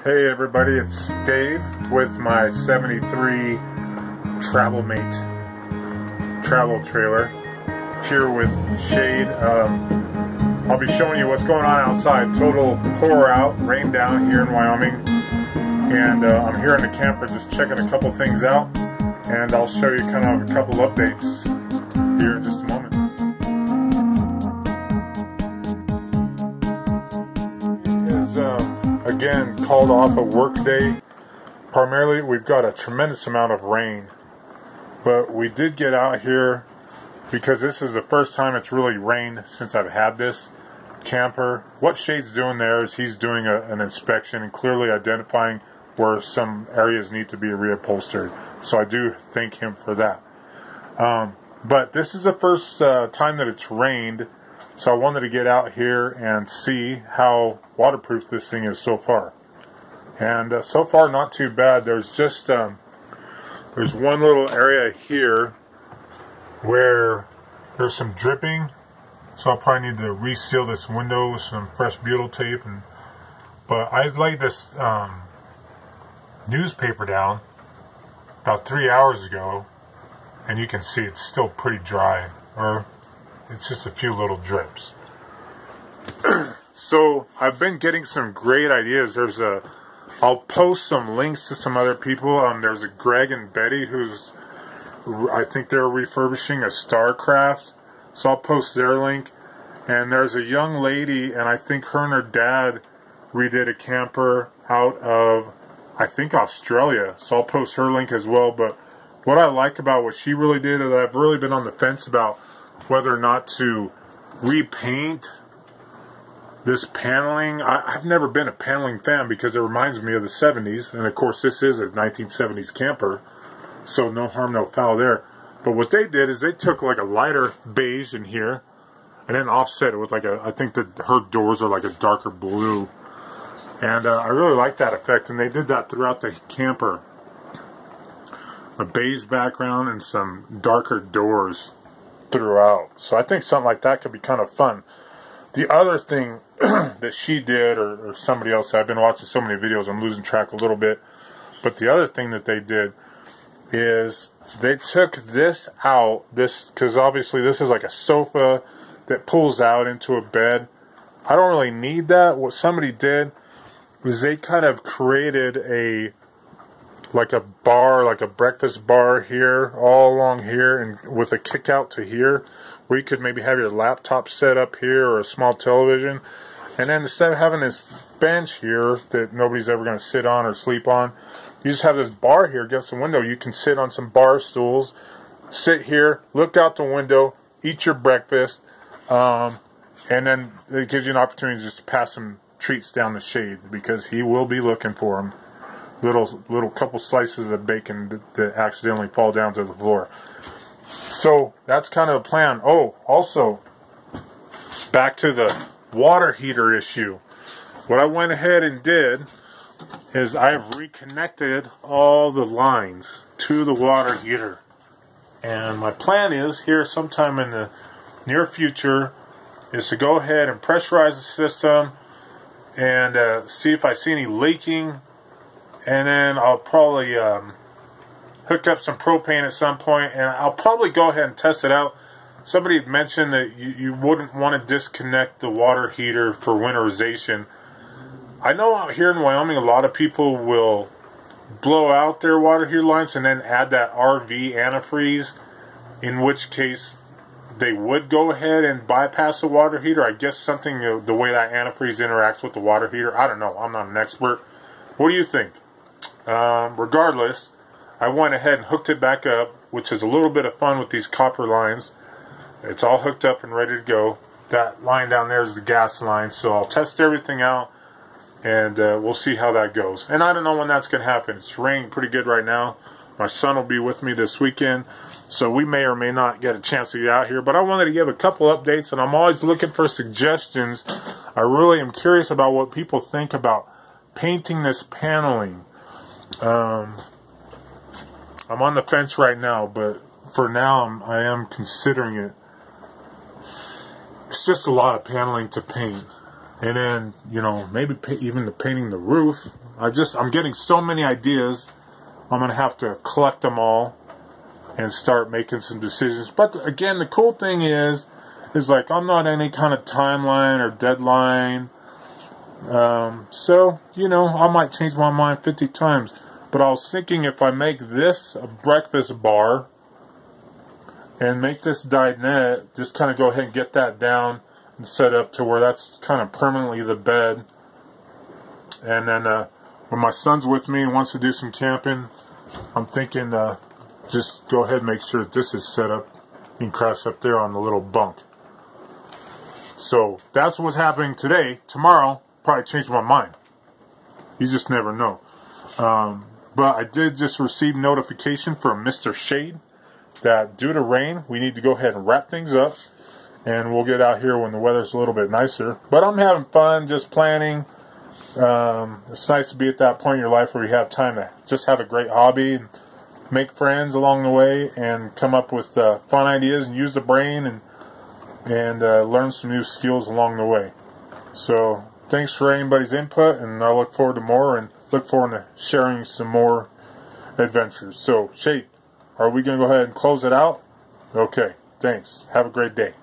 Hey everybody, it's Dave with my 73 Travelmate travel trailer here with shade. I'll be showing you what's going on outside. Total pour out, rain down here in Wyoming, and I'm here in the camper just checking a couple things out, and I'll show you kind of a couple updates here in just a moment. Again, called off a work day. Primarily, we've got a tremendous amount of rain, but we did get out here because this is the first time it's really rained since I've had this camper. What Shade's doing there is he's doing an inspection and clearly identifying where some areas need to be reupholstered. So I do thank him for that. But this is the first time that it's rained, so I wanted to get out here and see how waterproof this thing is so far. And so far, not too bad. There's just there's one little area here where there's some dripping, so I'll probably need to reseal this window with some fresh butyl tape. But I laid this newspaper down about 3 hours ago, and you can see it's still pretty dry, or it's just a few little drips. So I've been getting some great ideas. I'll post some links to some other people. There's a Greg and Betty who's, I think they're refurbishing a Starcraft, so I'll post their link. And there's a young lady, and I think her and her dad redid a camper out of, I think, Australia, so I'll post her link as well. But what I like about what she really did is I've really been on the fence about whether or not to repaint this paneling. I've never been a paneling fan because it reminds me of the 70s, and of course this is a 1970s camper, so no harm, no foul there. But what they did is they took like a lighter beige in here and then offset it with like I think that her doors are like a darker blue, and I really like that effect, and they did that throughout the camper. A beige background and some darker doors throughout. So I think something like that could be kind of fun. The other thing that she did, or somebody else, I've been watching so many videos, I'm losing track a little bit, but the other thing that they did is they took this out, because obviously this is like a sofa that pulls out into a bed. I don't really need that. What somebody did was they kind of created like a bar, like a breakfast bar here, all along here, and with a kick out to here, where you could maybe have your laptop set up here or a small television. And then instead of having this bench here that nobody's ever going to sit on or sleep on, you just have this bar here against the window. You can sit on some bar stools, sit here, look out the window, eat your breakfast, and then it gives you an opportunity just to pass some treats down the Shade, because he will be looking for them. Little couple slices of bacon that accidentally fall down to the floor. So that's kind of the plan. Oh, also, back to the water heater issue. What I went ahead and did is I've reconnected all the lines to the water heater. And my plan is, here sometime in the near future, is to go ahead and pressurize the system and see if I see any leaking. And then I'll probably hook up some propane at some point, and I'll probably go ahead and test it out. Somebody had mentioned that you wouldn't want to disconnect the water heater for winterization. I know out here in Wyoming, a lot of people will blow out their water heater lines and then add that RV antifreeze, in which case they would go ahead and bypass the water heater. I guess something, the way that antifreeze interacts with the water heater. I don't know. I'm not an expert. What do you think? Regardless, I went ahead and hooked it back up, which is a little bit of fun with these copper lines. It's all hooked up and ready to go. That line down there is the gas line, so I'll test everything out, and we'll see how that goes. And I don't know when that's going to happen. It's raining pretty good right now. My son will be with me this weekend, so we may or may not get a chance to get out here. But I wanted to give a couple updates, and I'm always looking for suggestions. I really am curious about what people think about painting this paneling. I'm on the fence right now, but for now I am considering it. It's just a lot of paneling to paint And then, you know, maybe even the painting the roof. I'm getting so many ideas. I'm going to have to collect them all and start making some decisions. But again, the cool thing is like I'm not any kind of timeline or deadline. So, you know, I might change my mind 50 times. But I was thinking if I make this a breakfast bar and make this dinette, just kind of go ahead and get that down and set up to where that's kind of permanently the bed. And then when my son's with me and wants to do some camping, I'm thinking just go ahead and make sure that this is set up and crash up there on the little bunk. So that's what's happening today. Tomorrow, probably change my mind. You just never know. But I did just receive notification from Mr. Shade that due to rain, we need to go ahead and wrap things up. And we'll get out here when the weather's a little bit nicer. But I'm having fun just planning. It's nice to be at that point in your life where you have time to just have a great hobby, and make friends along the way, and come up with fun ideas and use the brain and learn some new skills along the way. So thanks for anybody's input, and I look forward to more, and look forward to sharing some more adventures. So Shade, are we going to go ahead and close it out? Okay, thanks. Have a great day.